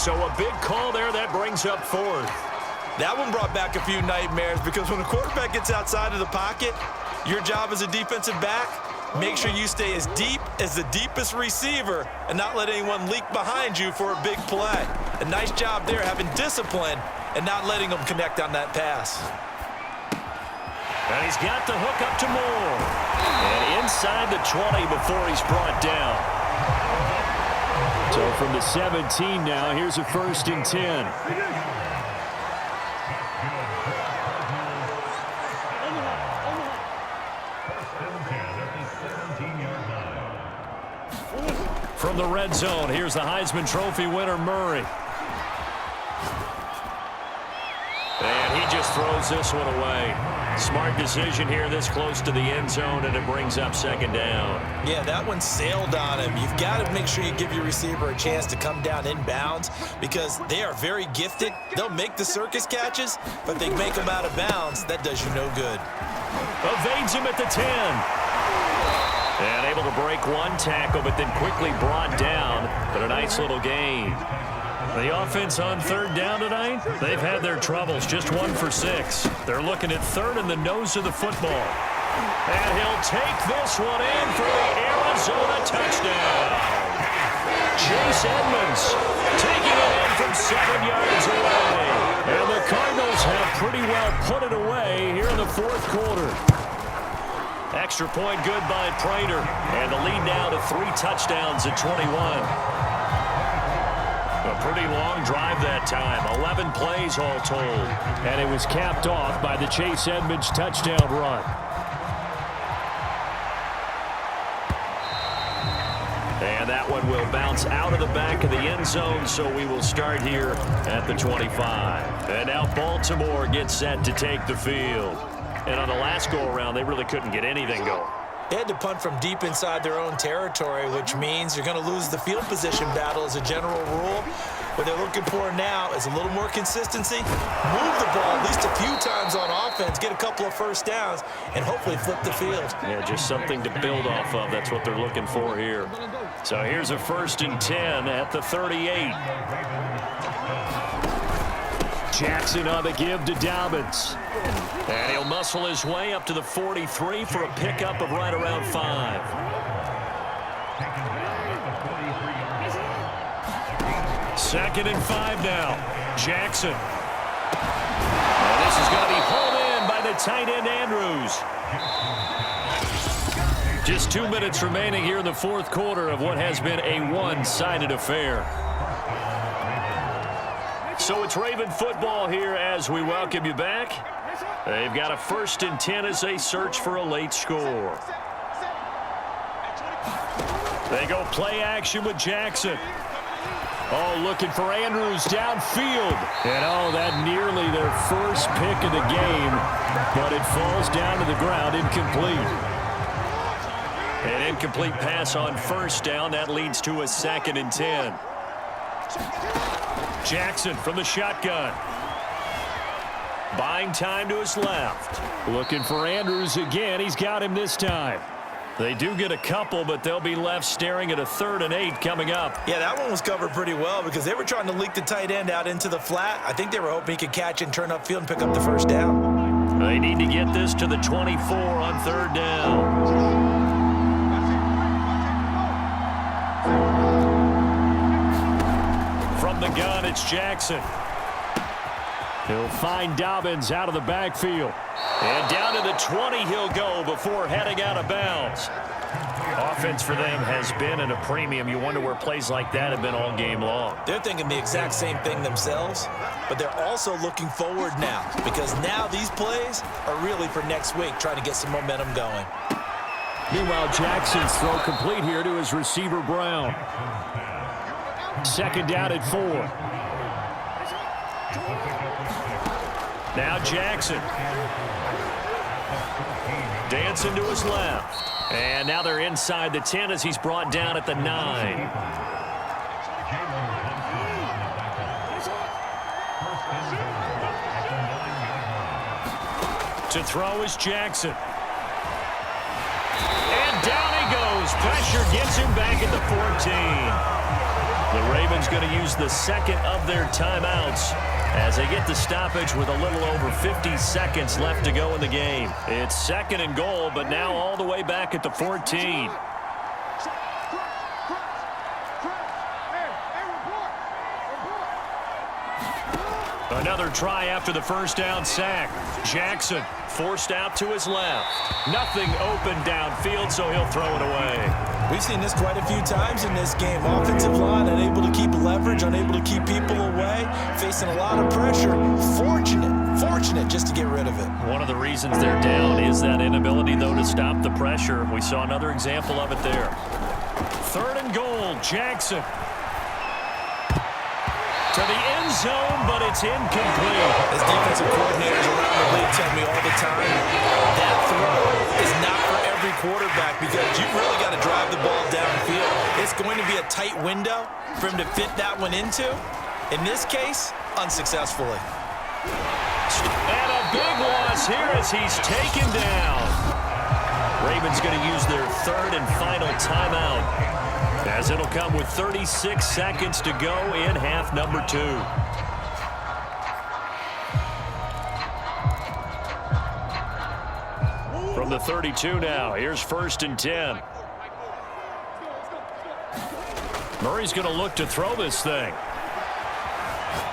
So a big call there that brings up fourth. That one brought back a few nightmares because when a quarterback gets outside of the pocket, your job as a defensive back, make sure you stay as deep as the deepest receiver and not let anyone leak behind you for a big play. A nice job there having discipline and not letting them connect on that pass. And he's got the hook up to Moore. And inside the 20 before he's brought down. So from the 17 now, here's a 1st and 10. From the red zone, here's the Heisman Trophy winner, Murray. And he just throws this one away. Smart decision here this close to the end zone, and it brings up 2nd down. Yeah, that one sailed on him. You've got to make sure you give your receiver a chance to come down inbounds because they are very gifted. They'll make the circus catches, but they make them out of bounds. That does you no good. Evades him at the 10. And able to break one tackle, but then quickly brought down. But a nice little gain. The offense on 3rd down tonight, they've had their troubles. Just 1 for 6. They're looking at 3rd in the nose of the football. And he'll take this one in for the Arizona touchdown. Chase Edmonds taking it in from 7 yards away. And the Cardinals have pretty well put it away here in the 4th quarter. Extra point good by Prater. And the lead now to 3 touchdowns at 21. A pretty long drive that time. 11 plays all told. And it was capped off by the Chase Edmonds touchdown run. And that one will bounce out of the back of the end zone, so we will start here at the 25. And now Baltimore gets set to take the field. And on the last go-around, they really couldn't get anything going. They had to punt from deep inside their own territory, which means you're going to lose the field position battle as a general rule. What they're looking for now is a little more consistency, move the ball at least a few times on offense, get a couple of 1st downs, and hopefully flip the field. Yeah, just something to build off of. That's what they're looking for here. So here's a 1st and 10 at the 38. Jackson on the give to Dobbins. And he'll muscle his way up to the 43 for a pickup of right around 5. Second and 5 now. Jackson. And this is going to be pulled in by the tight end Andrews. Just 2 minutes remaining here in the 4th quarter of what has been a one-sided affair. So it's Raven football here as we welcome you back. They've got a 1st and 10 as they search for a late score. They go play action with Jackson. Oh, looking for Andrews downfield. And oh, that nearly their first pick of the game, but it falls down to the ground incomplete. An incomplete pass on 1st down. That leads to a 2nd and 10. Jackson from the shotgun. Buying time to his left. Looking for Andrews again. He's got him this time. They do get a couple, but they'll be left staring at a 3rd and 8 coming up. Yeah, that one was covered pretty well because they were trying to leak the tight end out into the flat. I think they were hoping he could catch and turn upfield and pick up the 1st down. They need to get this to the 24 on 3rd down. From the gun, it's Jackson. He'll find Dobbins out of the backfield. And down to the 20 he'll go before heading out of bounds. Offense for them has been at a premium. You wonder where plays like that have been all game long. They're thinking the exact same thing themselves, but they're also looking forward now because now these plays are really for next week, trying to get some momentum going. Meanwhile, Jackson's throw complete here to his receiver, Brown. 2nd down at 4. Now Jackson. Dancing to his left. And now they're inside the 10 as he's brought down at the 9. To throw is Jackson. And down he goes. Pressure gets him back at the 14. The Ravens going to use the second of their timeouts as they get the stoppage with a little over 50 seconds left to go in the game. It's second and goal, but now all the way back at the 14. Another try after the first down sack. Jackson forced out to his left. Nothing open downfield, so he'll throw it away. We've seen this quite a few times in this game. Offensive line unable to keep leverage, unable to keep people away, facing a lot of pressure. Fortunate just to get rid of it. One of the reasons they're down is that inability, though, to stop the pressure. We saw another example of it there. Third and goal, Jackson. To the end zone, but it's incomplete. As defensive coordinators around the league tell me all the time, that throw is not for every quarterback because you really got to drive the ball downfield. It's going to be a tight window for him to fit that one into. In this case, unsuccessfully. And a big loss here as he's taken down. Ravens going to use their third and final timeout, as it'll come with 36 seconds to go in half number 2. From the 32 now, here's first and 10. Murray's going to look to throw this thing.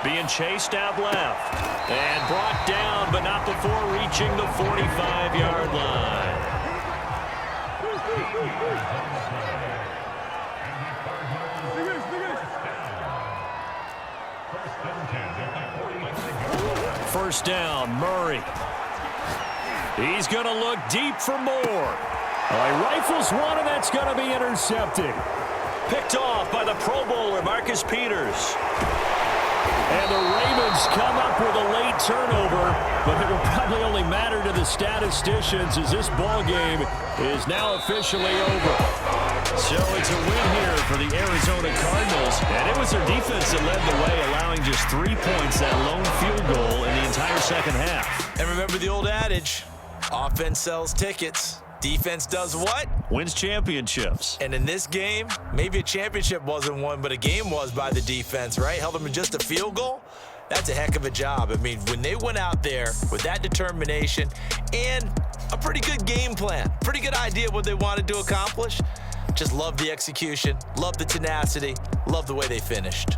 Being chased out left. And brought down, but not before reaching the 45-yard line. First down, Murray. He's going to look deep for more. He rifles one, and that's going to be intercepted. Picked off by the Pro Bowler, Marcus Peters. And the Ravens come up with a late turnover, but it will probably only matter to the statisticians as this ball game is now officially over. So it's a win here for the Arizona Cardinals, and it was their defense that led the way, allowing just 3 points, that lone field goal in the entire second half. And remember the old adage, offense sells tickets. Defense does what? Wins championships. And in this game, maybe a championship wasn't won, but a game was by the defense, right? Held them in just a field goal. That's a heck of a job. I mean, when they went out there with that determination and a pretty good game plan, pretty good idea of what they wanted to accomplish, just love the execution, love the tenacity, love the way they finished.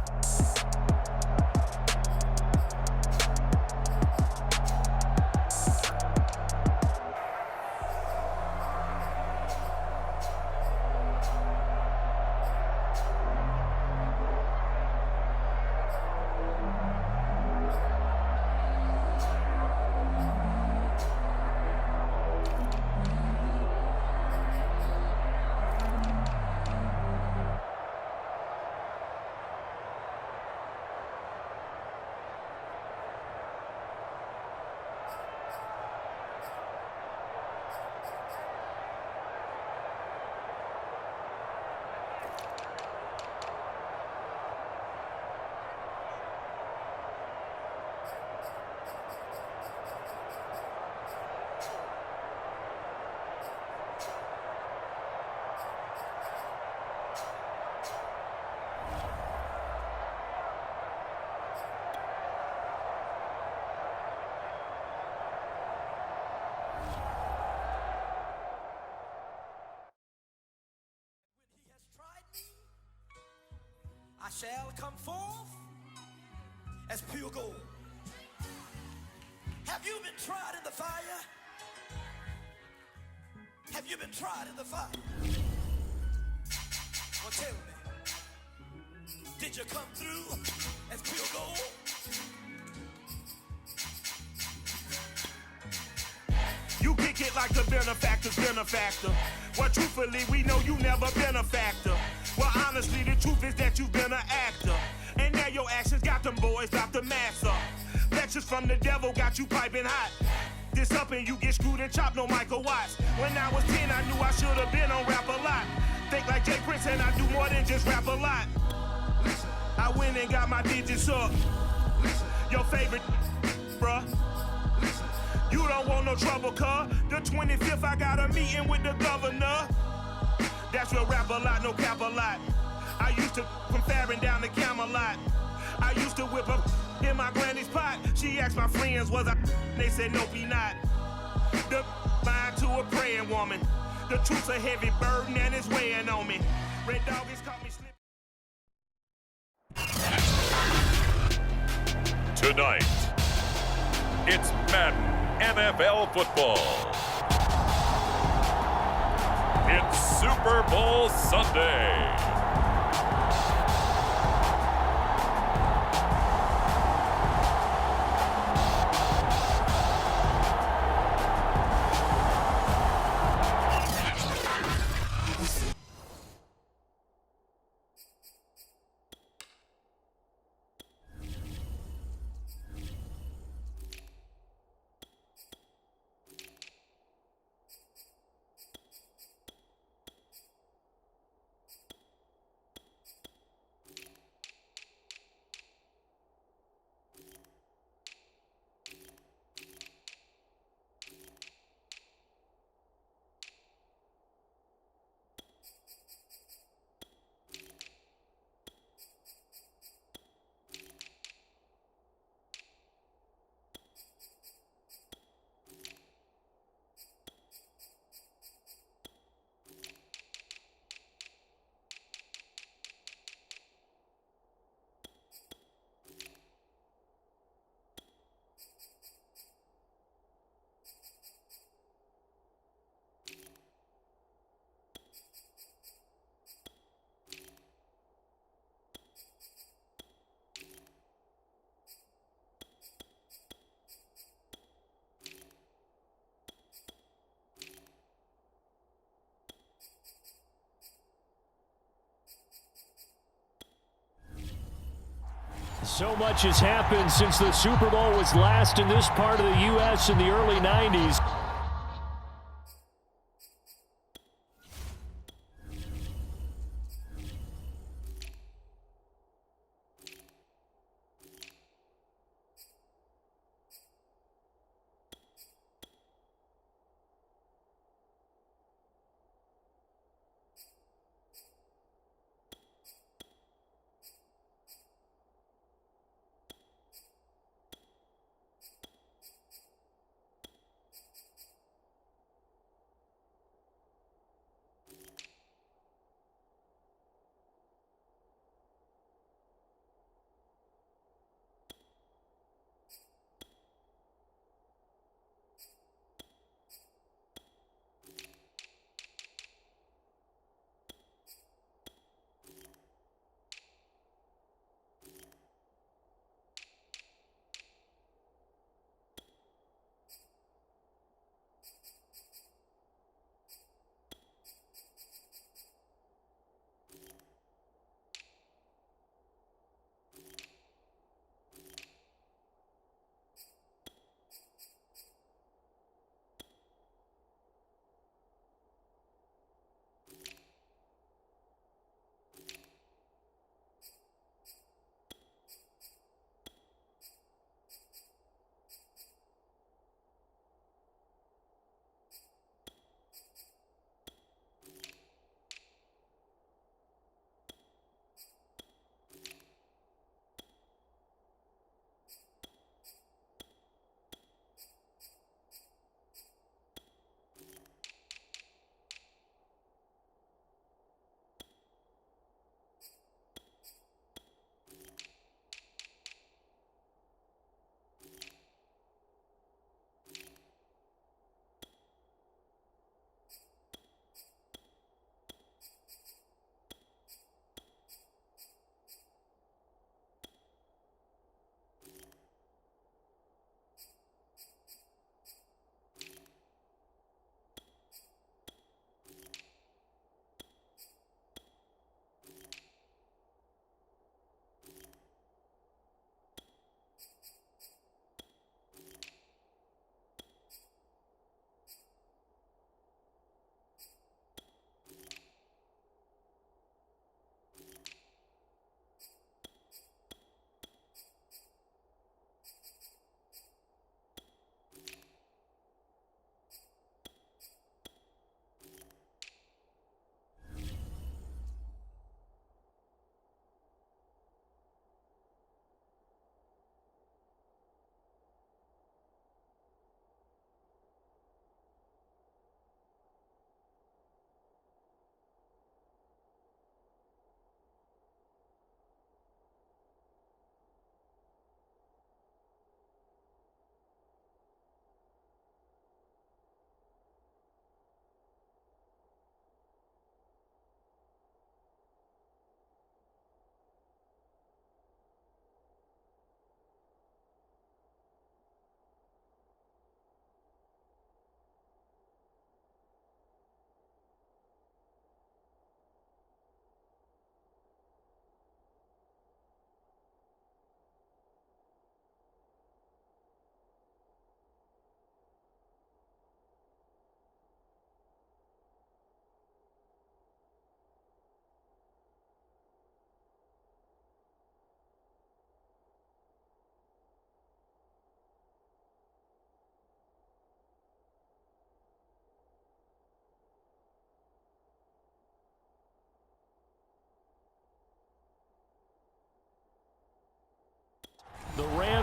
I shall come forth as pure gold. Have you been tried in the fire? Have you been tried in the fire? Well, tell me, did you come through as pure gold? You kick it like the benefactor's benefactor. Well, truthfully, we know you never been a factor. Well, honestly, the truth is that you've been an actor. And now your actions got them boys dropped the mask up. Lectures from the devil got you piping hot. This up and you get screwed and chopped, no Michael Watts. When I was 10, I knew I should have been on Rap a Lot. Think like Jay Prince and I do more than just rap a lot. I went and got my digits up. Your favorite, bruh. You don't want no trouble, cuz. The 25th, I got a meeting with the governor. That's real rap a lot, no cap a lot. I used to from Farron down to Camelot. I used to whip up in my granny's pot. She asked my friends, was I? They said, nope, he not. The line to a praying woman. The truth's a heavy burden and it's weighing on me. Red Dog has caught me slipping. Tonight, it's Madden NFL football. It's Super Bowl Sunday. So much has happened since the Super Bowl was last in this part of the U.S. in the early 90s.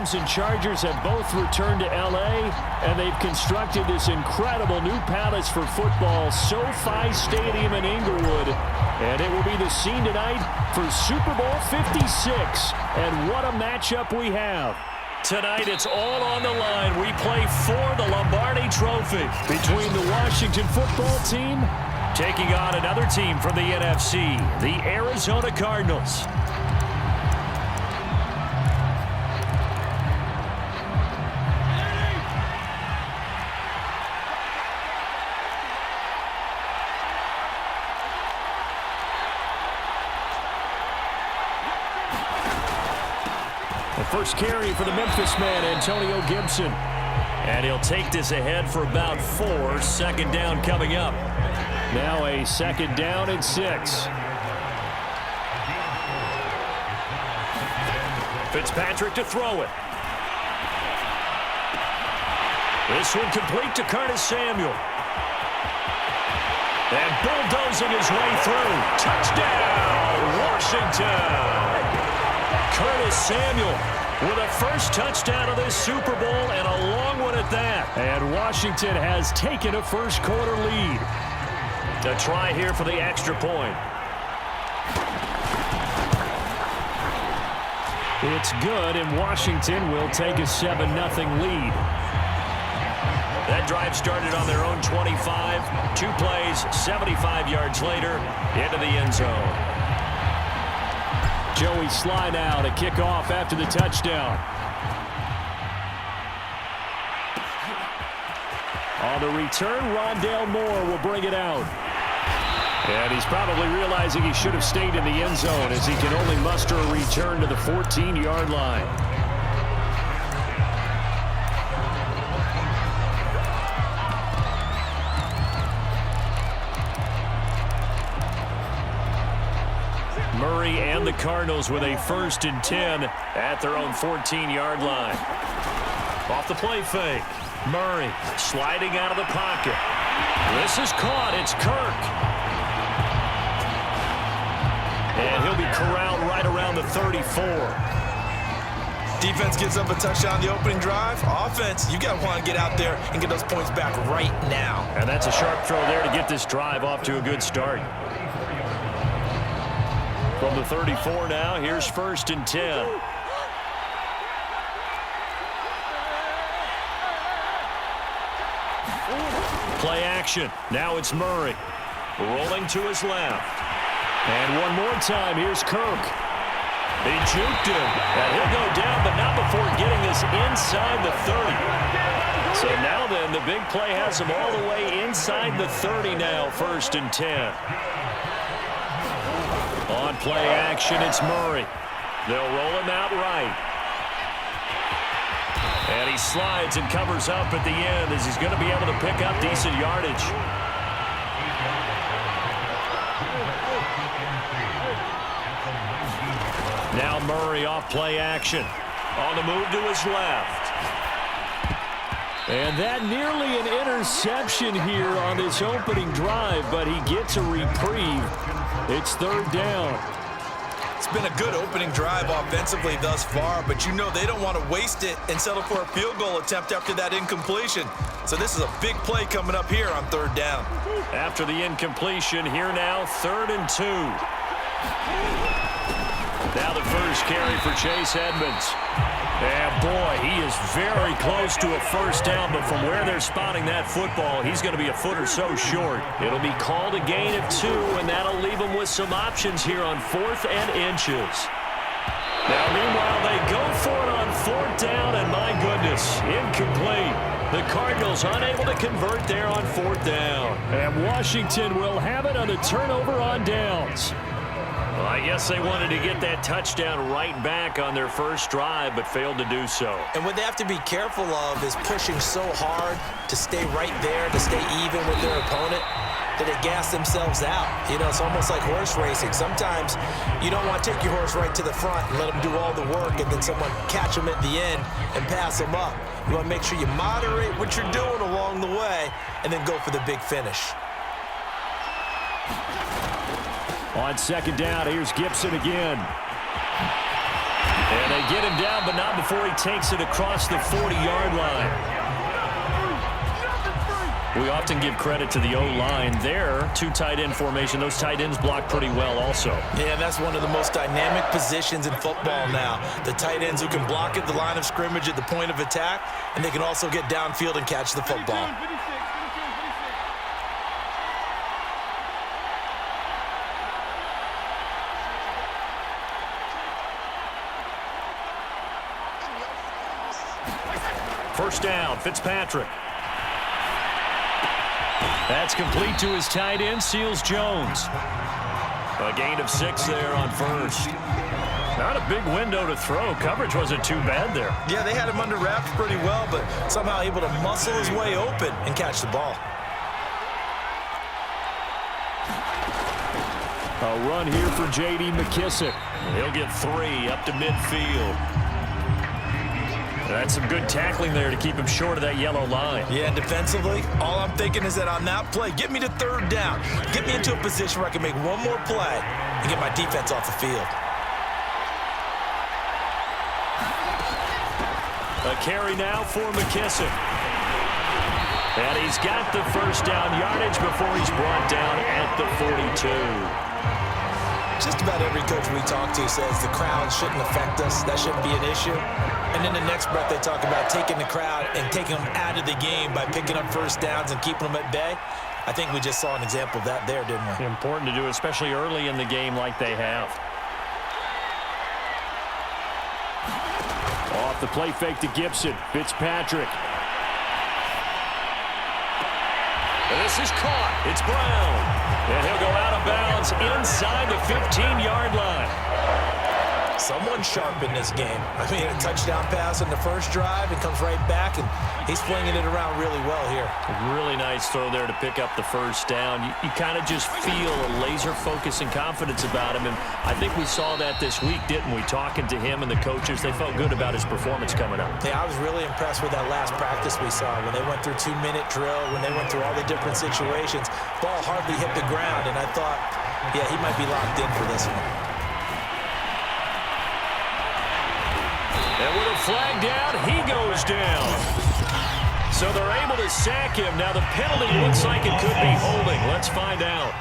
Rams and Chargers have both returned to L.A., and they've constructed this incredible new palace for football, SoFi Stadium in Inglewood. And it will be the scene tonight for Super Bowl 56. And what a matchup we have. Tonight, it's all on the line. We play for the Lombardi Trophy between the Washington football team taking on another team from the NFC, the Arizona Cardinals. The first carry for the Memphis man, Antonio Gibson. And he'll take this ahead for about 4. Second down coming up. Now a second down and 6. Fitzpatrick to throw it. This one complete to Curtis Samuel. And bulldozing his way through. Touchdown, Washington! Curtis Samuel with a first touchdown of this Super Bowl, and a long one at that. And Washington has taken a first quarter lead. A try here for the extra point. It's good, and Washington will take a 7-0 lead. That drive started on their own 25. 2 plays, 75 yards later, into the end zone. Joey Sly now to kick off after the touchdown. On the return, Rondale Moore will bring it out. And he's probably realizing he should have stayed in the end zone as he can only muster a return to the 14-yard line. Murray and the Cardinals with a 1st and 10 at their own 14-yard line. Off the play fake. Murray sliding out of the pocket. This is caught. It's Kirk. And he'll be corralled right around the 34. Defense gives up a touchdown the opening drive. Offense, you got to want to get out there and get those points back right now. And that's a sharp throw there to get this drive off to a good start. From the 34 now, here's 1st and 10. Play action. Now it's Murray. Rolling to his left. And one more time, here's Kirk. He juked him. And he'll go down, but not before getting this inside the 30. So now then, the big play has him all the way inside the 30 now, 1st and 10. On play action, it's Murray. They'll roll him out right. And he slides and covers up at the end as he's going to be able to pick up decent yardage. Now Murray off play action. On the move to his left. And that nearly an interception here on this opening drive, but he gets a reprieve. It's 3rd down. It's been a good opening drive offensively thus far, but you know they don't want to waste it and settle for a field goal attempt after that incompletion. So this is a big play coming up here on 3rd down. After the incompletion, here now, 3rd and 2. Now the first carry for Chase Edmonds. And boy, he is very close to a first down, but from where they're spotting that football, he's going to be a foot or so short. It'll be called a gain of 2, and that'll leave him with some options here on 4th and inches. Now, meanwhile, they go for it on 4th down, and my goodness, incomplete. The Cardinals unable to convert there on 4th down. And Washington will have it on the turnover on downs. Well, I guess they wanted to get that touchdown right back on their first drive, but failed to do so. And what they have to be careful of is pushing so hard to stay right there, to stay even with their opponent, that they gas themselves out. You know, it's almost like horse racing. Sometimes you don't want to take your horse right to the front and let them do all the work, and then someone catch them at the end and pass them up. You want to make sure you moderate what you're doing along the way and then go for the big finish. On 2nd down, here's Gibson again. And they get him down, but not before he takes it across the 40-yard line. We often give credit to the O-line there. Two tight end formation. Those tight ends block pretty well also. Yeah, and that's one of the most dynamic positions in football now. The tight ends who can block at the line of scrimmage at the point of attack, and they can also get downfield and catch the football. First down, Fitzpatrick. That's complete to his tight end, Seals Jones. A gain of 6 there on first. Not a big window to throw. Coverage wasn't too bad there. Yeah, they had him under wraps pretty well, but somehow able to muscle his way open and catch the ball. A run here for J.D. McKissick. He'll get 3 up to midfield. That's some good tackling there to keep him short of that yellow line. Yeah, and defensively, all I'm thinking is that on that play, get me to third down. Get me into a position where I can make one more play and get my defense off the field. A carry now for McKissick. And he's got the first down yardage before he's brought down at the 42. Just about every coach we talk to says the crowd shouldn't affect us. That shouldn't be an issue. And in the next breath, they talk about taking the crowd and taking them out of the game by picking up first downs and keeping them at bay. I think we just saw an example of that there, didn't we? Important to do, especially early in the game like they have. Off the play fake to Gibson. Fitzpatrick. And this is caught. It's Brown. And he'll go out of bounds inside the 15-yard line. Someone sharp in this game. I mean, a touchdown pass in the first drive and comes right back, and he's flinging it around really well here. A really nice throw there to pick up the first down. You kind of just feel a laser focus and confidence about him, and I think we saw that this week, didn't we? Talking to him and the coaches, they felt good about his performance coming up. Yeah, I was really impressed with that last practice we saw when they went through 2-minute drill, when they went through all the different situations. Ball hardly hit the ground, and I thought, yeah, he might be locked in for this one. And with a flag down, he goes down. So they're able to sack him. Now the penalty looks like it could be holding. Let's find out.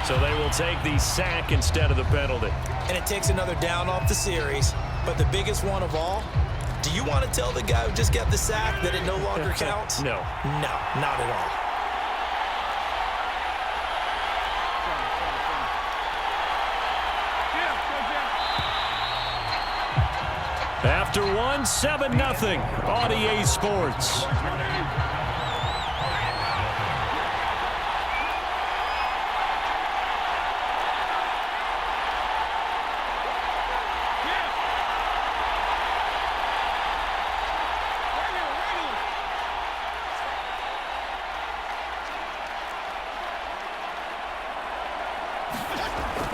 So they will take the sack instead of the penalty. And it takes another down off the series. But the biggest one of all, do you want to tell the guy who just got the sack that it no longer counts? No. No, not at all. After one, 7-0 on EA Sports.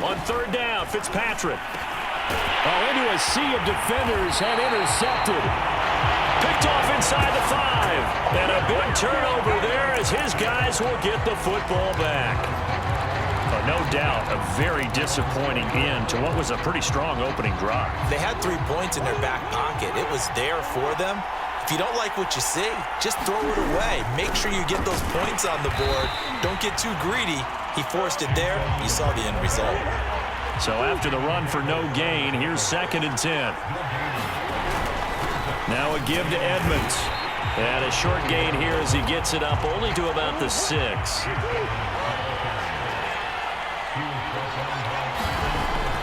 On third down, Fitzpatrick. Oh, into a sea of defenders and intercepted. Picked off inside the 5. And a big turnover there as his guys will get the football back. No doubt a very disappointing end to what was a pretty strong opening drive. They had 3 points in their back pocket. It was there for them. If you don't like what you see, just throw it away. Make sure you get those points on the board. Don't get too greedy. He forced it there. You saw the end result. So after the run for no gain, here's 2nd and 10. Now a give to Edmonds. And a short gain here as he gets it up only to about the 6.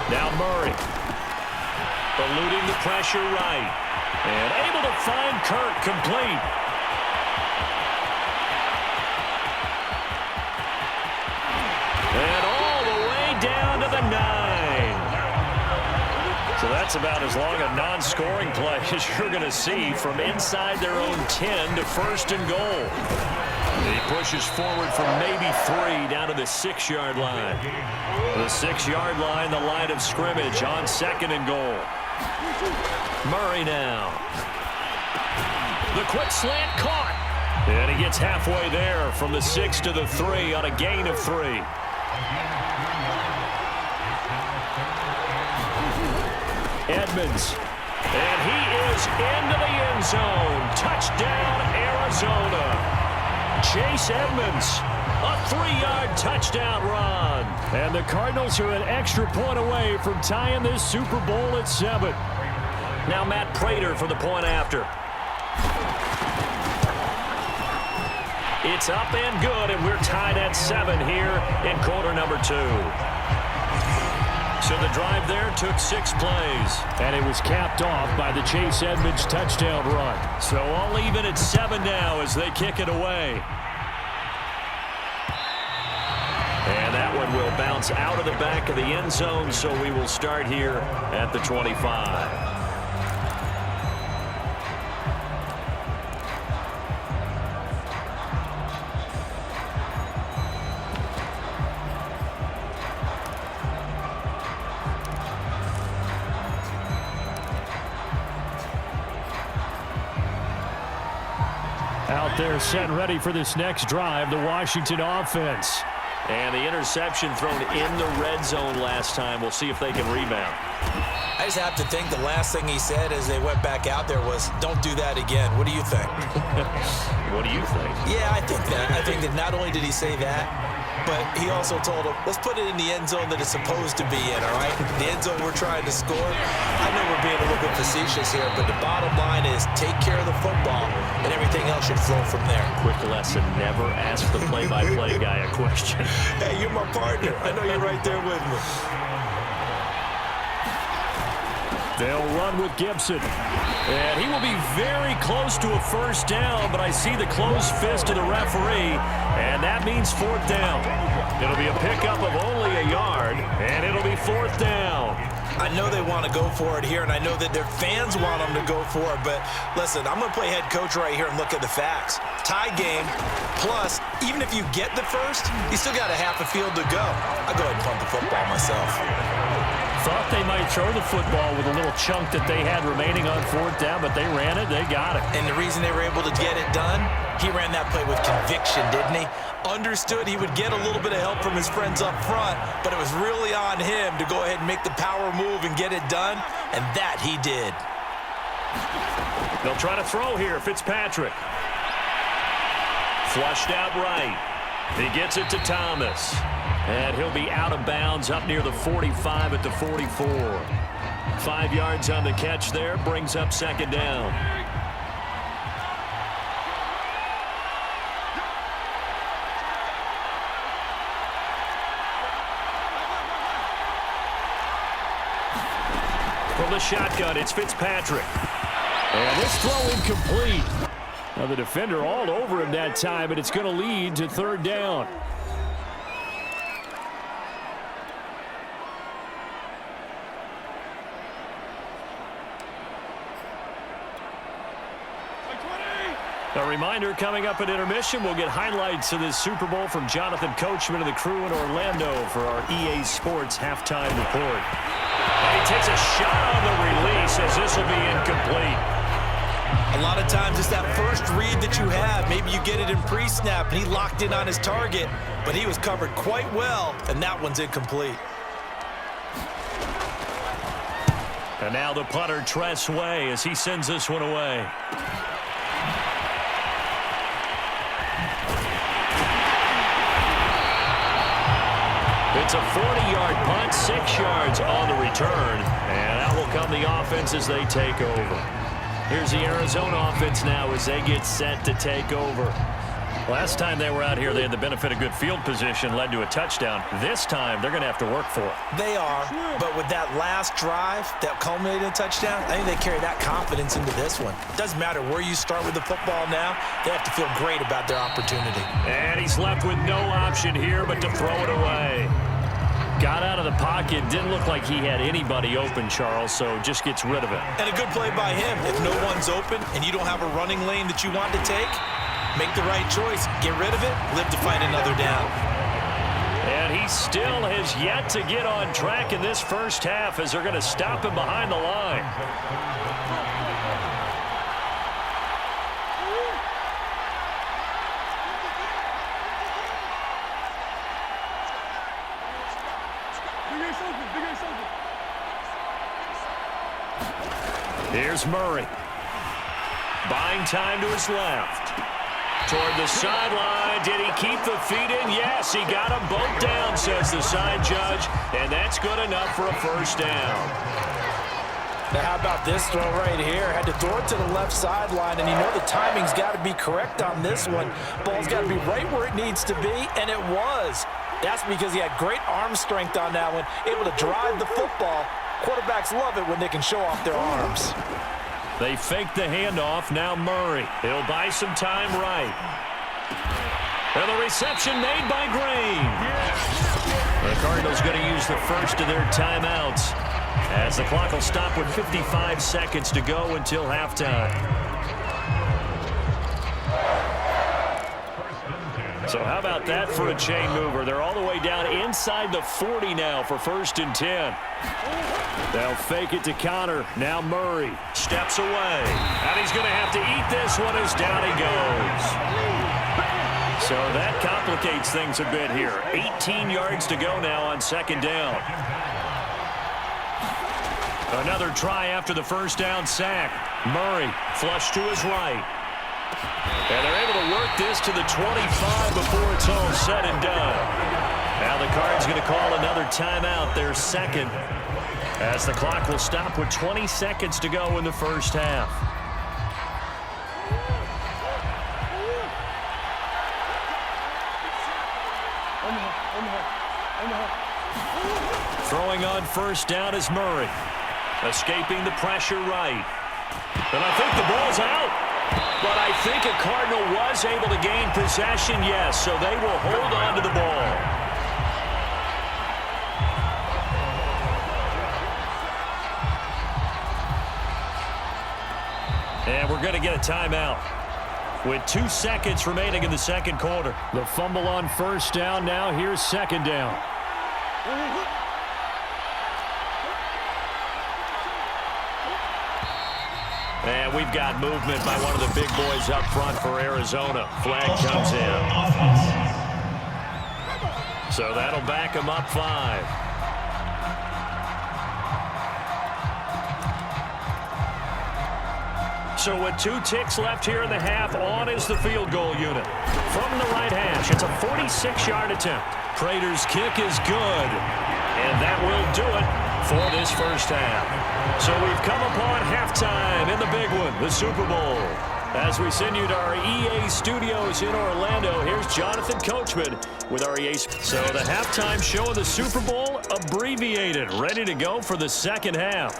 Now Murray. Eluding the pressure right. And able to find Kirk complete. And all the way down to the 9. So that's about as long a non-scoring play as you're going to see from inside their own 10 to 1st and goal. And he pushes forward from maybe 3 down to the 6-yard line. The 6-yard line, the line of scrimmage on 2nd and goal. Murray now. The quick slant caught. And he gets halfway there from the 6 to the 3 on a gain of 3. Edmonds. And he is into the end zone. Touchdown, Arizona. Chase Edmonds, a 3-yard touchdown run. And the Cardinals are an extra point away from tying this Super Bowl at 7. Now Matt Prater for the point after. It's up and good, and we're tied at 7 here in quarter number 2. So the drive there took 6 plays. And it was capped off by the Chase Edmonds touchdown run. So all even at 7 now as they kick it away. And that one will bounce out of the back of the end zone, so we will start here at the 25. Out there set ready for this next drive, the Washington offense. And the interception thrown in the red zone last time. We'll see if they can rebound. I just have to think the last thing he said as they went back out there was, don't do that again. What do you think? What do you think? Yeah, I think that. I think that not only did he say that, but he also told him, let's put it in the end zone that it's supposed to be in, all right? The end zone we're trying to score. I know we're being a little bit facetious here, but the bottom line is take care of the football, and everything else should flow from there. Quick lesson, never ask the play-by-play guy a question. Hey, you're my partner. I know you're right there with me. They'll run with Gibson. And he will be very close to a first down, but I see the closed fist of the referee, and that means 4th down. It'll be a pickup of only a yard, and it'll be 4th down. I know they want to go for it here, and I know that their fans want them to go for it, but listen, I'm going to play head coach right here and look at the facts. Tie game, plus, even if you get the first, you still got a half a field to go. I'll go ahead and punt the football myself. Thought they might throw the football with a little chunk that they had remaining on 4th down, but they ran it, they got it. And the reason they were able to get it done, he ran that play with conviction, didn't he? Understood he would get a little bit of help from his friends up front, but it was really on him to go ahead and make the power move and get it done, and that he did. They'll try to throw here, Fitzpatrick. Flushed out right. He gets it to Thomas. And he'll be out of bounds up near the 45 at the 44. 5 yards on the catch there, brings up 2nd down. From the shotgun, it's Fitzpatrick. And this throw incomplete. Now the defender all over him that time, and it's going to lead to 3rd down. A reminder, coming up at intermission, we'll get highlights of this Super Bowl from Jonathan Coachman and the crew in Orlando for our EA Sports halftime report. And he takes a shot on the release as this will be incomplete. A lot of times it's that first read that you have. Maybe you get it in pre-snap, and he locked in on his target, but he was covered quite well, and that one's incomplete. And now the punter, Tress Way, as he sends this one away. It's a 40-yard punt, 6 yards on the return, and out will come the offense as they take over. Here's the Arizona offense now as they get set to take over. Last time they were out here, they had the benefit of good field position, led to a touchdown. This time, they're going to have to work for it. They are, but with that last drive that culminated in a touchdown, I think they carry that confidence into this one. Doesn't matter where you start with the football now, they have to feel great about their opportunity. And he's left with no option here but to throw it away. Got out of the pocket, didn't look like he had anybody open, Charles, so just gets rid of it. And a good play by him. If no one's open and you don't have a running lane that you want to take, make the right choice. Get rid of it, live to fight another down. And he still has yet to get on track in this first half as they're going to stop him behind the line. Here's Murray. Buying time to his left. Toward the sideline. Did he keep the feet in? Yes, he got them both down, says the side judge. And that's good enough for a first down. Now, how about this throw right here? Had to throw it to the left sideline, and you know the timing's got to be correct on this one. Ball's got to be right where it needs to be, and it was. That's because he had great arm strength on that one, able to drive the football. Quarterbacks love it when they can show off their arms. They fake the handoff. Now Murray. He'll buy some time right. And the reception made by Green. The Cardinals going to use the first of their timeouts, as the clock will stop with 55 seconds to go until halftime. So how about that for a chain mover? They're all the way down inside the 40 now for 1st and 10. They'll fake it to Connor. Now Murray steps away. And he's going to have to eat this one as down he goes. So that complicates things a bit here. 18 yards to go now on 2nd down. Another try after the first down sack. Murray flush to his right. And they're able to work this to the 25 before it's all said and done. Now the Cards going to call another timeout, their second, as the clock will stop with 20 seconds to go in the first half. Throwing on first down is Murray. Escaping the pressure right. And I think the ball's out. But I think a Cardinal was able to gain possession, yes, so they will hold on to the ball. And we're going to get a timeout with 2 seconds remaining in the second quarter. The fumble on first down. Now here's 2nd down. And we've got movement by one of the big boys up front for Arizona. Flag comes in. So that'll back them up 5. So with 2 ticks left here in the half, on is the field goal unit. From the right hash, it's a 46-yard attempt. Prater's kick is good. And that will do it for this first half. So we've come upon halftime in the big one, the Super Bowl. As we send you to our EA studios in Orlando, here's Jonathan Coachman with our EA. So the halftime show of the Super Bowl abbreviated, ready to go for the second half.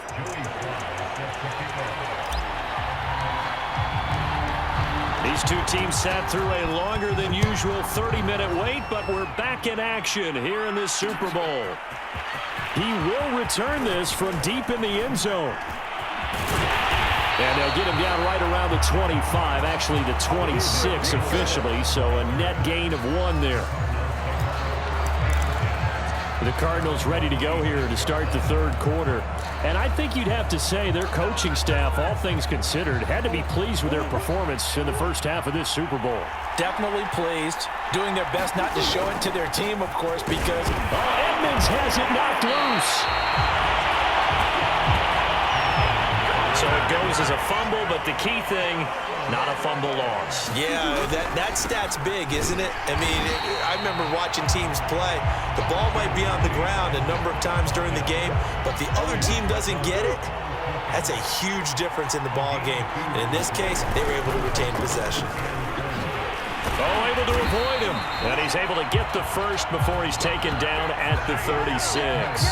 These two teams sat through a longer than usual 30-minute wait, but we're back in action here in this Super Bowl. He will return this from deep in the end zone. And they'll get him down right around the 25, actually the 26 officially, so a net gain of 1 there. The Cardinals ready to go here to start the third quarter. And I think you'd have to say their coaching staff, all things considered, had to be pleased with their performance in the first half of this Super Bowl. Definitely pleased. Doing their best not to show it to their team, of course, because Edmonds has it knocked loose. So it goes as a fumble, but the key thing, not a fumble loss. yeah, that stat's big, isn't it? I mean, I remember watching teams play. The ball might be on the ground a number of times during the game, but the other team doesn't get it. That's a huge difference in the ball game. And in this case, they were able to retain possession. Oh, able to avoid him. And he's able to get the first before he's taken down at the 36.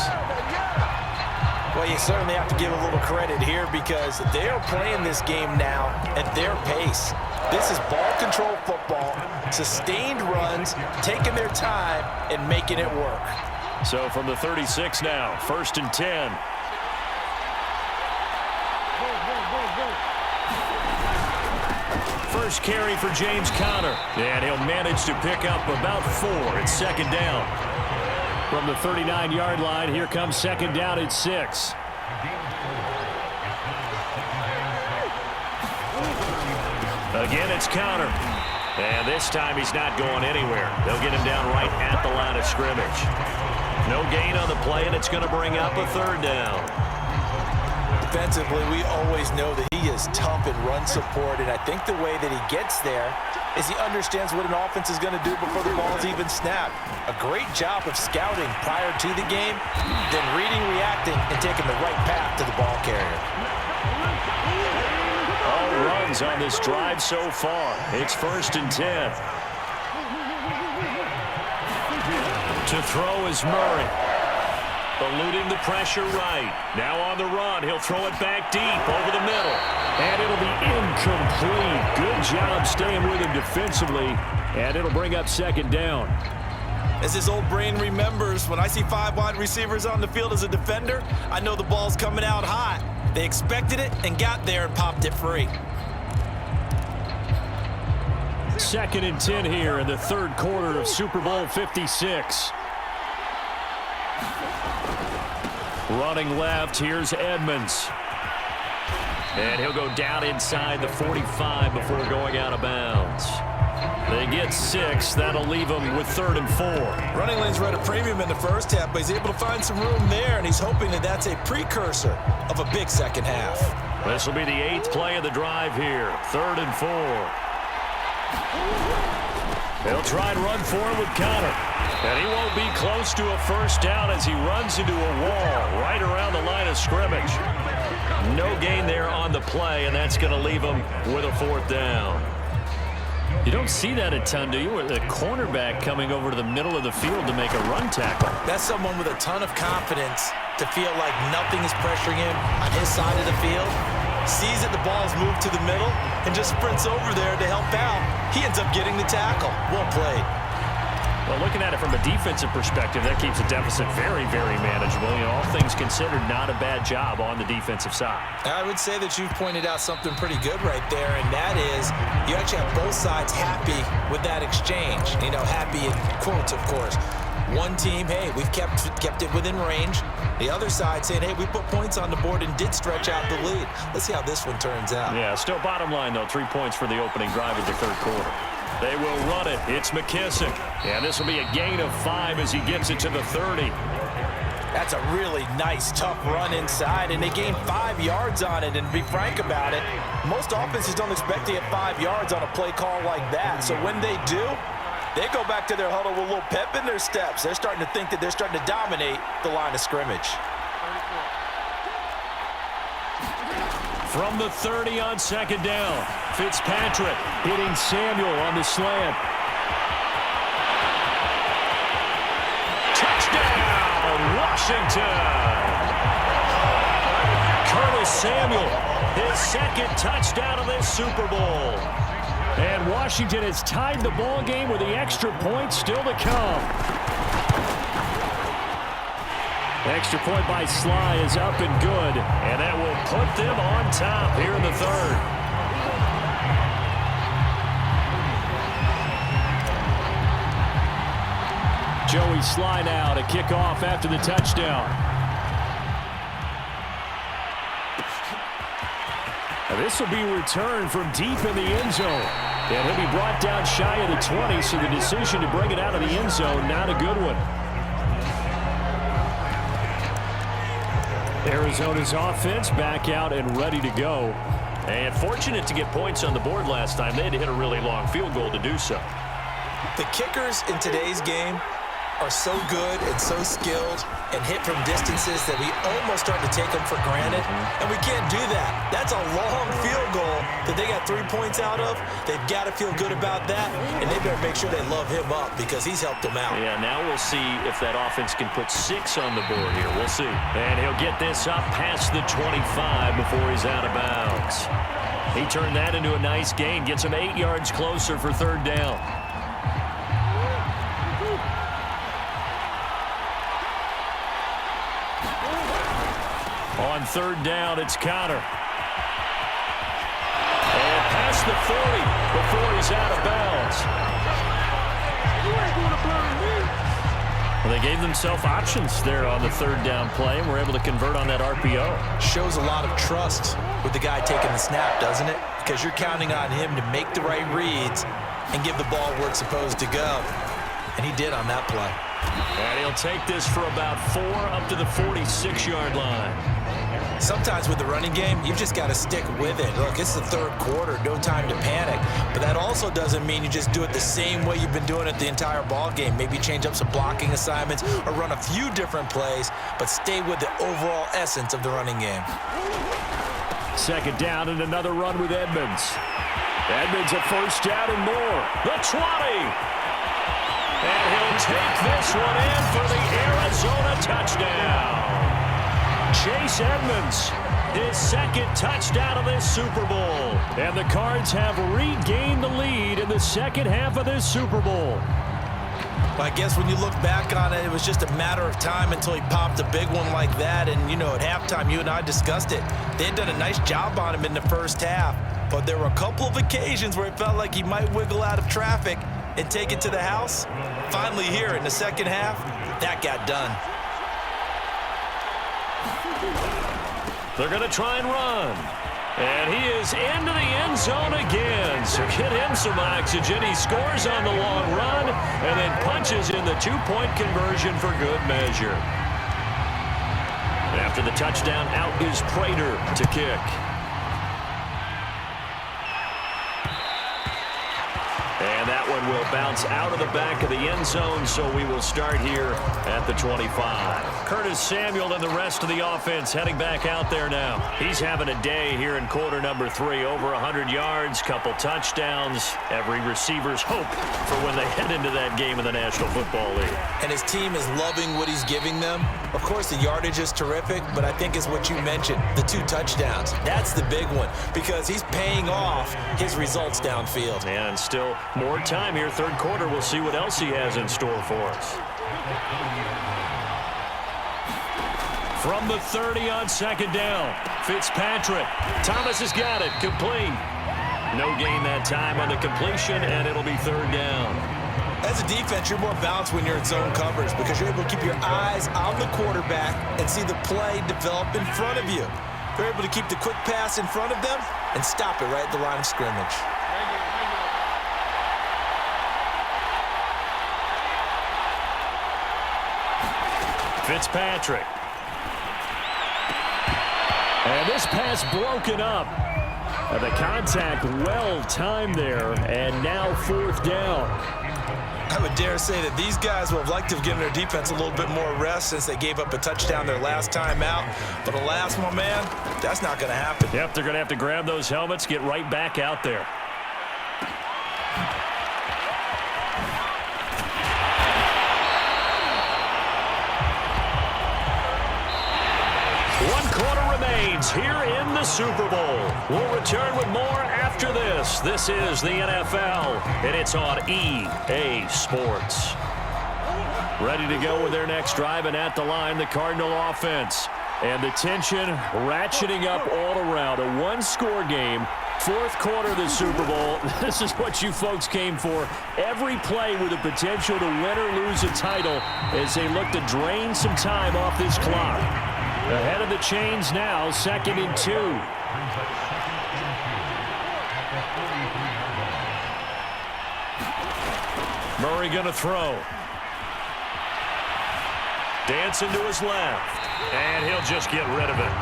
Well, you certainly have to give a little credit here because they are playing this game now at their pace. This is ball control football, sustained runs, taking their time and making it work. So from the 36 now, 1st and 10. First carry for James Conner. And he'll manage to pick up about 4. It's 2nd down. From the 39-yard line, here comes 2nd down at 6. Again, it's Conner. And this time he's not going anywhere. They'll get him down right at the line of scrimmage. No gain on the play, and it's going to bring up a 3rd down. defensively, we always know that he is tough in run support, and I think the way that he gets there is he understands what an offense is going to do before the ball is even snapped. A great job of scouting prior to the game, then reading, reacting, and taking the right path to the ball carrier. All runs on this drive so far. It's 1st and 10. To throw is Murray. Eluding the pressure right. Now on the run. He'll throw it back deep over the middle. And it'll be incomplete. Good job staying with him defensively. And it'll bring up 2nd down. As his old brain remembers, when I see 5 wide receivers on the field as a defender, I know the ball's coming out hot. They expected it and got there and popped it free. 2nd and 10 here in the 3rd quarter of Super Bowl 56. Running left, here's Edmonds. And he'll go down inside the 45 before going out of bounds. They get 6. That'll leave him with 3rd and 4. Running lanes were at a premium in the first half, but he's able to find some room there, and he's hoping that that's a precursor of a big second half. This will be the 8th play of the drive here. 3rd and 4. They'll try and run for it with Connor. And he won't be close to a first down as he runs into a wall right around the line of scrimmage. No gain there on the play, and that's going to leave him with a 4th down. You don't see that a ton, do you? With a cornerback coming over to the middle of the field to make a run tackle. That's someone with a ton of confidence to feel like nothing is pressuring him on his side of the field. Sees that the ball is moved to the middle and just sprints over there to help out. He ends up getting the tackle. Well played. Well, looking at it from a defensive perspective, that keeps the deficit very, very manageable. You know, all things considered, not a bad job on the defensive side. I would say that you've pointed out something pretty good right there, and that is you actually have both sides happy with that exchange. You know, happy in quotes, of course. One team, hey, we've kept it within range. The other side saying, hey, we put points on the board and did stretch out the lead. Let's see how this one turns out. Yeah, still bottom line, though, 3 points for the opening drive of the 3rd quarter. They will run it. It's McKissick. And this will be a gain of 5 as he gets it to the 30. That's a really nice, tough run inside, and they gain 5 yards on it. And to be frank about it, most offenses don't expect to get 5 yards on a play call like that. So when they do, they go back to their huddle with a little pep in their steps. They're starting to think that they're starting to dominate the line of scrimmage. From the 30 on 2nd down, Fitzpatrick hitting Samuel on the slant. Touchdown, Washington! Curtis Samuel, his 2nd touchdown of this Super Bowl. And Washington has tied the ball game with the extra point still to come. Extra point by Sly is up and good, and that will put them on top here in the 3rd. Joey Sly now to kick off after the touchdown. Now this will be returned from deep in the end zone. And he'll be brought down shy of the 20, so the decision to bring it out of the end zone, not a good one. Arizona's offense back out and ready to go. And fortunate to get points on the board last time. They had to hit a really long field goal to do so. The kickers in today's game are so good and so skilled and hit from distances that we almost start to take them for granted. And we can't do that. That's a long field goal that they got 3 points out of. They've got to feel good about that, and they better make sure they love him up because he's helped them out. Yeah, now we'll see if that offense can put 6 on the board here. We'll see. And he'll get this up past the 25 before he's out of bounds. He turned that into a nice gain, gets him 8 yards closer for 3rd down. On 3rd down, it's Connor. And past the 40 before he's out of bounds. Well, they gave themselves options there on the 3rd down play, and were able to convert on that RPO. Shows a lot of trust with the guy taking the snap, doesn't it? Because you're counting on him to make the right reads and give the ball where it's supposed to go. And he did on that play. And he'll take this for about 4 up to the 46-yard line. Sometimes with the running game, you've just got to stick with it. Look, it's the third quarter, no time to panic. But that also doesn't mean you just do it the same way you've been doing it the entire ball game. Maybe change up some blocking assignments or run a few different plays, but stay with the overall essence of the running game. Second down and another run with Edmonds. Edmonds a first down and more. The 20. And he'll take this one in for the Arizona touchdown. Chase Edmonds, his second touchdown of this Super Bowl. And the Cards have regained the lead in the second half of this Super Bowl. I guess when you look back on it, it was just a matter of time until he popped a big one like that. And, you know, at halftime, you and I discussed it. They had done a nice job on him in the first half. But there were a couple of occasions where it felt like he might wiggle out of traffic and take it to the house. Finally here in the second half, that got done. They're going to try and run. And he is into the end zone again. So get him some oxygen. He scores on the long run and then punches in the two-point conversion for good measure. After the touchdown, out is Prater to kick. And that one will bounce out of the back of the end zone, so we will start here at the 25. Curtis Samuel and the rest of the offense heading back out there now. He's having a day here in quarter number 3. Over 100 yards, couple touchdowns. Every receiver's hope for when they head into that game in the National Football League. And his team is loving what he's giving them. Of course, the yardage is terrific, but I think it's what you mentioned, the 2 touchdowns. That's the big one because he's paying off his results downfield. And still more time here, third quarter. We'll see what else he has in store for us. From the 30 on second down, Fitzpatrick. Thomas has got it, complete. No gain that time on the completion, and it'll be third down. As a defense, you're more balanced when you're in zone coverage because you're able to keep your eyes on the quarterback and see the play develop in front of you. You're able to keep the quick pass in front of them and stop it right at the line of scrimmage. Fitzpatrick. And this pass broken up. The contact well timed there, and now fourth down. I would dare say that these guys would have liked to have given their defense a little bit more rest since they gave up a touchdown their last time out. But alas, my man, that's not going to happen. Yep, they're going to have to grab those helmets, get right back out there. Here in the Super Bowl. We'll return with more after this. This is the NFL, and it's on EA Sports. Ready to go with their next drive, and at the line, the Cardinal offense. And the tension ratcheting up all around. A one-score game, fourth quarter of the Super Bowl. This is what you folks came for. Every play with the potential to win or lose a title as they look to drain some time off this clock. Ahead of the chains now, 2nd and 2. Murray going to throw. Dancing to his left. And he'll just get rid of it.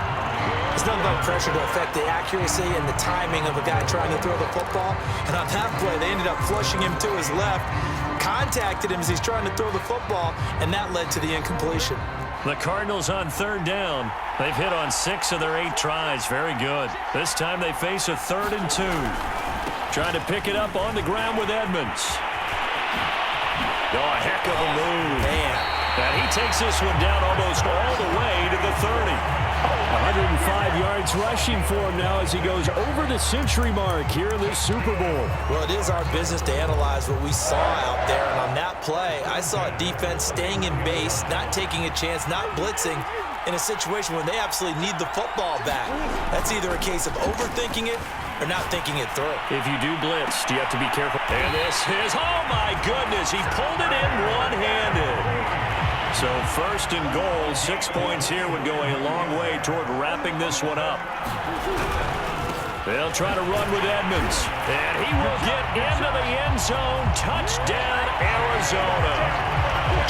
It's nothing but pressure to affect the accuracy and the timing of a guy trying to throw the football. And on that play, they ended up flushing him to his left, contacted him as he's trying to throw the football, and that led to the incompletion. The Cardinals on third down. They've hit on 6 of their 8 tries. Very good. This time they face a 3rd and 2. Trying to pick it up on the ground with Edmonds. Oh, a heck of a move. Man. And he takes this one down almost all the way to the 30. 105 yards rushing for him now as he goes over the century mark here in this Super Bowl. Well, it is our business to analyze what we saw out there. And on that play, I saw a defense staying in base, not taking a chance, not blitzing in a situation when they absolutely need the football back. That's either a case of overthinking it or not thinking it through. If you do blitz, you have to be careful. And this is, oh my goodness, he pulled it in one-handed. So 1st and goal, 6 points here would go a long way toward wrapping this one up. They'll try to run with Edmonds. And he will get into the end zone. Touchdown, Arizona.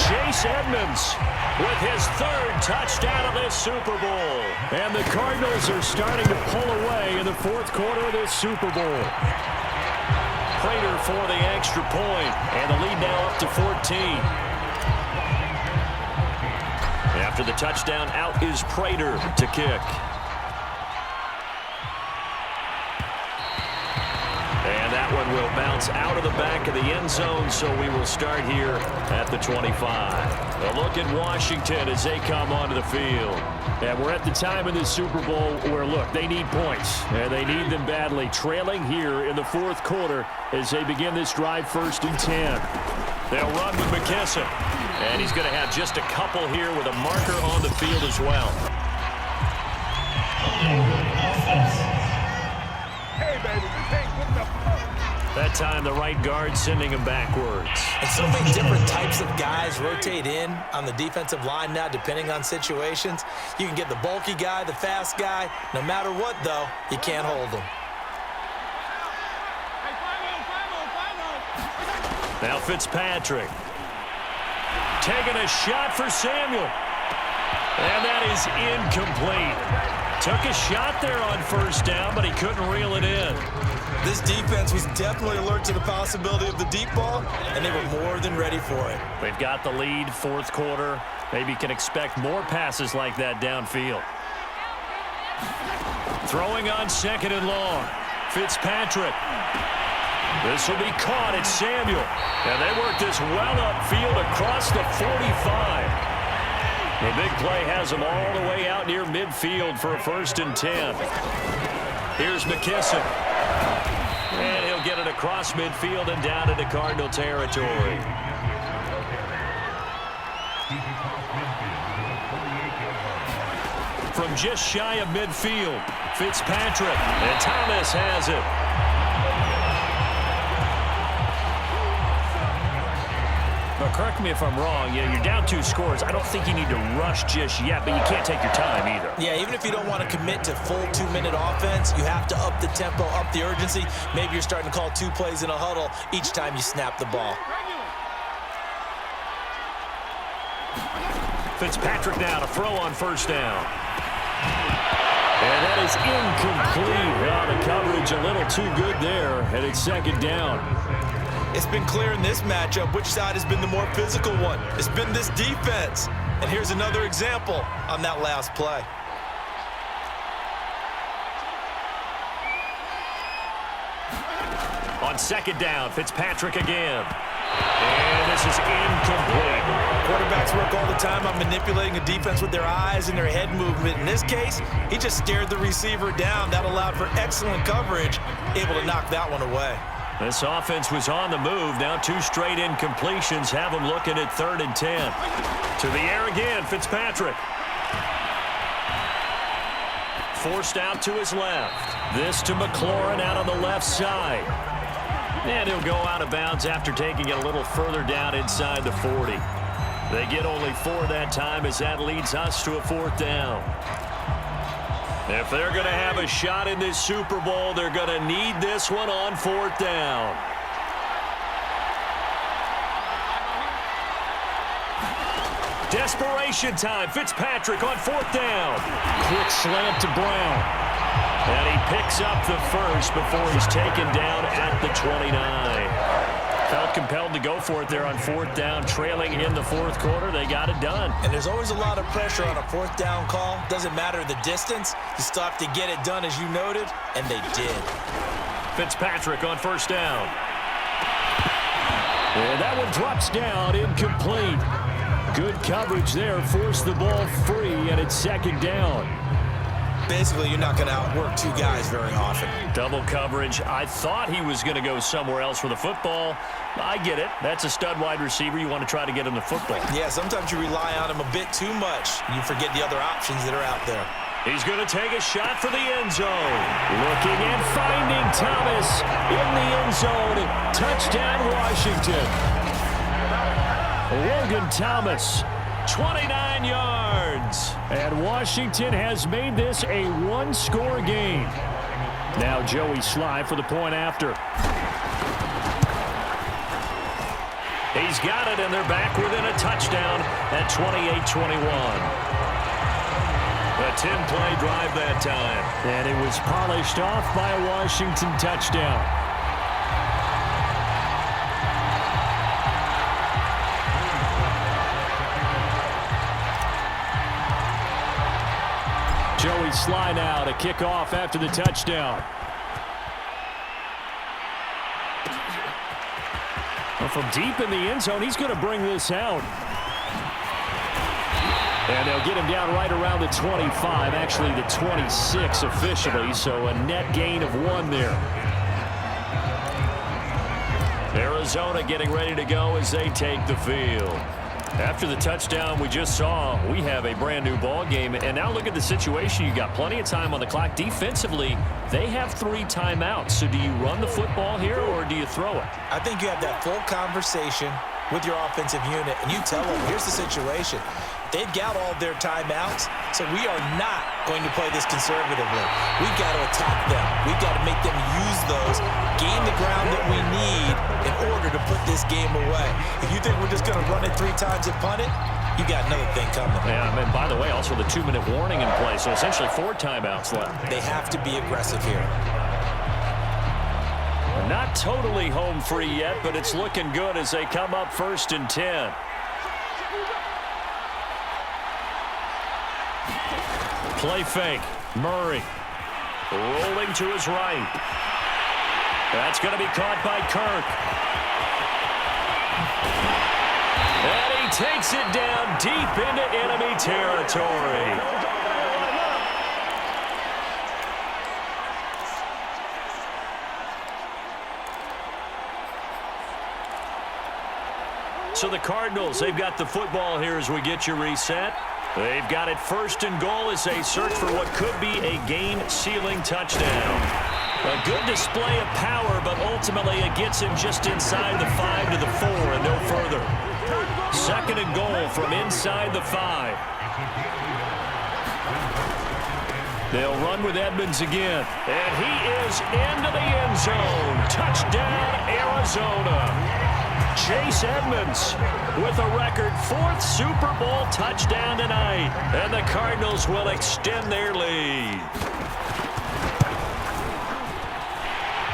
Chase Edmonds with his third touchdown of this Super Bowl. And the Cardinals are starting to pull away in the fourth quarter of this Super Bowl. Prater for the extra point, and the lead now up to 14. After the touchdown, out is Prater to kick. And that one will bounce out of the back of the end zone, so we will start here at the 25. A look at Washington as they come onto the field. And we're at the time in the Super Bowl where, look, they need points, and they need them badly. Trailing here in the fourth quarter as they begin this drive, 1st and 10. They'll run with McKesson, and he's going to have just a couple here with a marker on the field as well. That time, the right guard sending him backwards. And so many different types of guys rotate in on the defensive line now, depending on situations. You can get the bulky guy, the fast guy. No matter what, though, you can't hold them. Now Fitzpatrick. Taking a shot for Samuel. And that is incomplete. Took a shot there on 1st down, but he couldn't reel it in. This defense was definitely alert to the possibility of the deep ball, and they were more than ready for it. They've got the lead, fourth quarter. Maybe can expect more passes like that downfield. Throwing on 2nd and long. Fitzpatrick. This will be caught at Samuel. And they work this well upfield across the 45. The big play has them all the way out near midfield for a 1st and 10. Here's McKesson. And he'll get it across midfield and down into Cardinal territory. From just shy of midfield, Fitzpatrick. And Thomas has it. But correct me if I'm wrong, you're down 2 scores. I don't think you need to rush just yet, but you can't take your time either. Yeah, even if you don't want to commit to full 2-minute offense, you have to up the tempo, up the urgency. Maybe you're starting to call 2 plays in a huddle each time you snap the ball. Fitzpatrick now to throw on 1st down. And that is incomplete. Oh, the coverage a little too good there, and it's 2nd down. It's been clear in this matchup which side has been the more physical one. It's been this defense. And here's another example on that last play. On 2nd down, Fitzpatrick again. And this is incomplete. Quarterbacks work all the time on manipulating a defense with their eyes and their head movement. In this case, he just stared the receiver down. That allowed for excellent coverage, able to knock that one away. This offense was on the move. Now 2 straight incompletions have them looking at 3rd and 10. To the air again, Fitzpatrick. Forced out to his left. This to McLaurin out on the left side. And he'll go out of bounds after taking it a little further down inside the 40. They get only 4 that time as that leads us to a 4th down. If they're going to have a shot in this Super Bowl, they're going to need this one on 4th down. Desperation time. Fitzpatrick on 4th down. Quick slant to Brown. And he picks up the first before he's taken down at the 29. Felt compelled to go for it there on 4th down, trailing in the fourth quarter. They got it done. And there's always a lot of pressure on a 4th down call. Doesn't matter the distance. You still have to get it done, as you noted, and they did. Fitzpatrick on 1st down. And that one drops down, incomplete. Good coverage there, forced the ball free, and it's 2nd down. Basically, you're not going to outwork 2 guys very often. Double coverage. I thought he was going to go somewhere else for the football. I get it. That's a stud wide receiver. You want to try to get him the football. Yeah, sometimes you rely on him a bit too much. You forget the other options that are out there. He's going to take a shot for the end zone. Looking and finding Thomas in the end zone. Touchdown, Washington. Logan Thomas, 29 yards. And Washington has made this a 1-score game. Now Joey Sly for the point after. He's got it, and they're back within a touchdown at 28-21. A 10-play drive that time. And it was polished off by a Washington touchdown. Joey Sly now to kick off after the touchdown. Well, from deep in the end zone, he's going to bring this out. And they'll get him down right around the 25, actually the 26 officially, so a net gain of 1 there. Arizona getting ready to go as they take the field. After the touchdown we just saw, we have a brand new ball game. And now look at the situation. You got plenty of time on the clock. Defensively, they have 3 timeouts. So do you run the football here or do you throw it? I think you have that full conversation with your offensive unit, and you tell them, here's the situation. They've got all their timeouts, so we are not going to play this conservatively. We've got to attack them. We've got to make them use those, gain the ground that we need in order to put this game away. If you think we're just going to run it 3 times and punt it, you got another thing coming. Yeah, and by the way, also the 2-minute warning in play, so essentially 4 timeouts left. They have to be aggressive here. Not totally home free yet, but it's looking good as they come up 1st and 10. Play fake. Murray rolling to his right. That's going to be caught by Kirk. And he takes it down deep into enemy territory. So the Cardinals, they've got the football here as we get you reset. They've got it 1st and goal as they search for what could be a game-sealing touchdown. A good display of power, but ultimately it gets him just inside the 5 to the 4 and no further. 2nd and goal from inside the 5. They'll run with Edmonds again. And he is into the end zone. Touchdown, Arizona. Chase Edmonds with a record 4th Super Bowl touchdown tonight. And the Cardinals will extend their lead.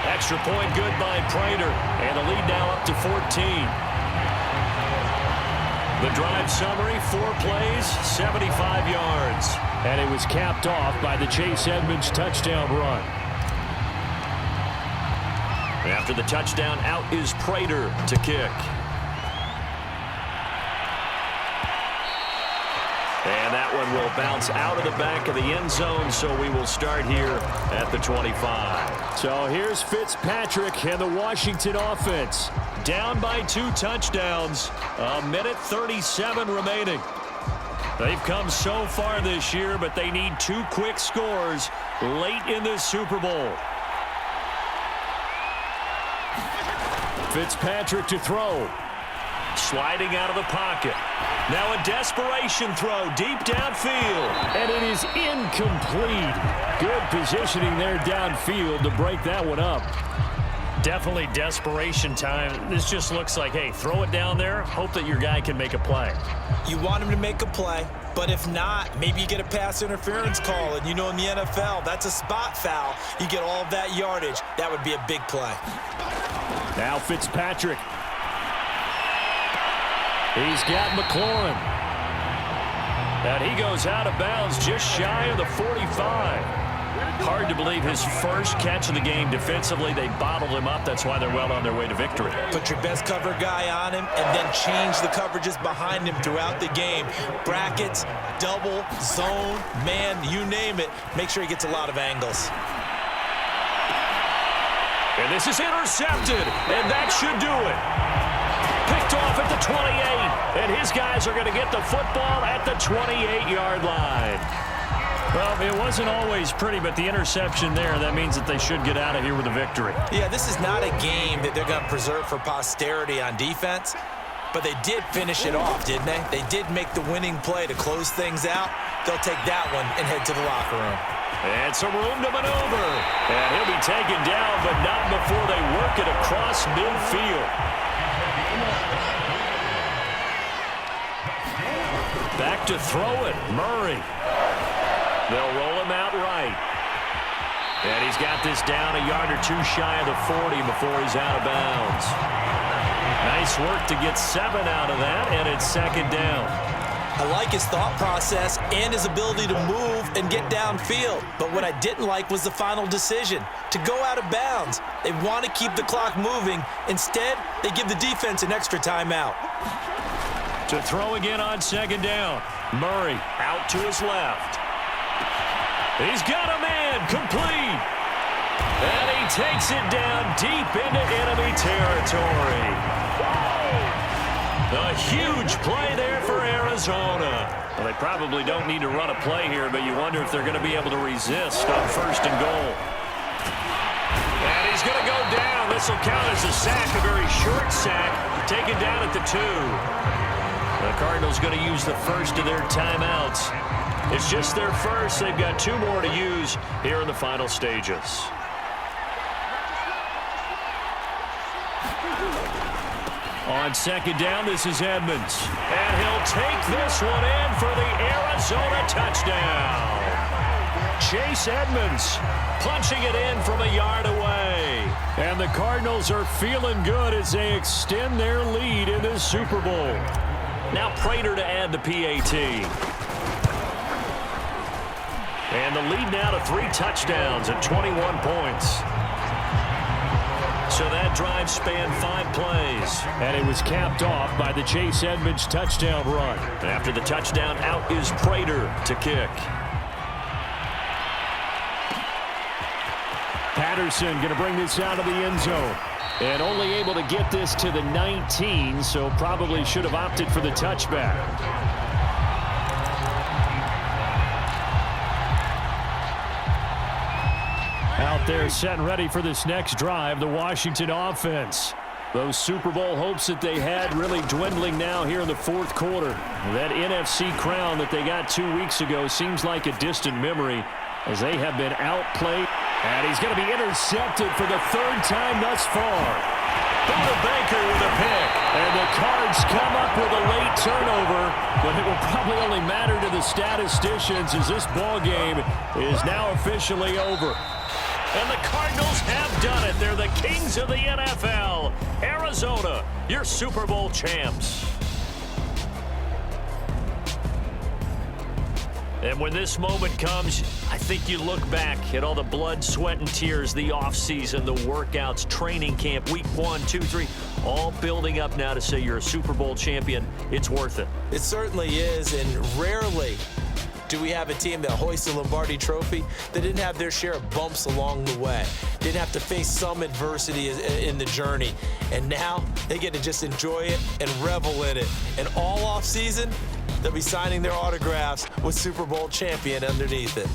Extra point good by Prater. And the lead now up to 14. The drive summary, 4 plays, 75 yards. And it was capped off by the Chase Edmonds touchdown run. After the touchdown, out is Prater to kick. And that one will bounce out of the back of the end zone, so we will start here at the 25. So here's Fitzpatrick and the Washington offense. Down by 2 touchdowns, 1:37 remaining. They've come so far this year, but they need 2 quick scores late in this Super Bowl. Fitzpatrick to throw. Sliding out of the pocket. Now a desperation throw deep downfield. And it is incomplete. Good positioning there downfield to break that one up. Definitely desperation time. This just looks like, hey, throw it down there, hope that your guy can make a play. You want him to make a play, but if not, maybe you get a pass interference call. And you know in the NFL, that's a spot foul. You get all of that yardage. That would be a big play. Now Fitzpatrick. He's got McLaurin. And he goes out of bounds just shy of the 45. Hard to believe his first catch of the game defensively. They bottled him up. That's why they're well on their way to victory. Put your best cover guy on him and then change the coverages behind him throughout the game. Brackets, double, zone, man, you name it. Make sure he gets a lot of angles. And this is intercepted, and that should do it. Picked off at the 28, and his guys are going to get the football at the 28-yard line. Well, it wasn't always pretty, but the interception there, that means that they should get out of here with a victory. Yeah, this is not a game that they're going to preserve for posterity on defense, but they did finish it off, didn't they? They did make the winning play to close things out. They'll take that one and head to the locker room. And some room to maneuver. And he'll be taken down, but not before they work it across midfield. Back to throw it, Murray. They'll roll him out right. And he's got this down a yard or two shy of the 40 before he's out of bounds. Nice work to get 7 out of that, and it's second down. I like his thought process and his ability to move and get downfield. But what I didn't like was the final decision, to go out of bounds. They want to keep the clock moving. Instead, they give the defense an extra timeout. To throw again on second down. Murray out to his left. He's got a man, complete. And he takes it down deep into enemy territory. A huge play there for Arizona. Well, they probably don't need to run a play here, but you wonder if they're going to be able to resist on first and goal. And he's going to go down. This will count as a sack, a very short sack, taken down at the 2. The Cardinals going to use the first of their timeouts. It's just their first. They've got 2 more to use here in the final stages. On second down, this is Edmonds. And he'll take this one in for the Arizona touchdown. Chase Edmonds punching it in from a yard away. And the Cardinals are feeling good as they extend their lead in this Super Bowl. Now Prater to add the PAT. And the lead now to 3 touchdowns and 21 points. So that drive spanned 5 plays. And it was capped off by the Chase Edmonds touchdown run. And after the touchdown, out is Prater to kick. Patterson going to bring this out of the end zone. And only able to get this to the 19, so probably should have opted for the touchback. Out there set and ready for this next drive, the Washington offense. Those Super Bowl hopes that they had really dwindling now here in the 4th quarter. That NFC crown that they got 2 weeks ago seems like a distant memory as they have been outplayed. And he's going to be intercepted for the 3rd time thus far. Buda Baker with a pick. And the Cards come up with a late turnover, but it will probably only matter to the statisticians as this ball game is now officially over. And the Cardinals have done it. They're the kings of the NFL. Arizona, your Super Bowl champs. And when this moment comes, I think you look back at all the blood, sweat, and tears, the offseason, the workouts, training camp, week 1, 2, 3, all building up now to say you're a Super Bowl champion. It's worth it. It certainly is, and rarely do we have a team that hoists the Lombardi Trophy that didn't have their share of bumps along the way, didn't have to face some adversity in the journey, and now they get to just enjoy it and revel in it. And all offseason, they'll be signing their autographs with Super Bowl champion underneath it.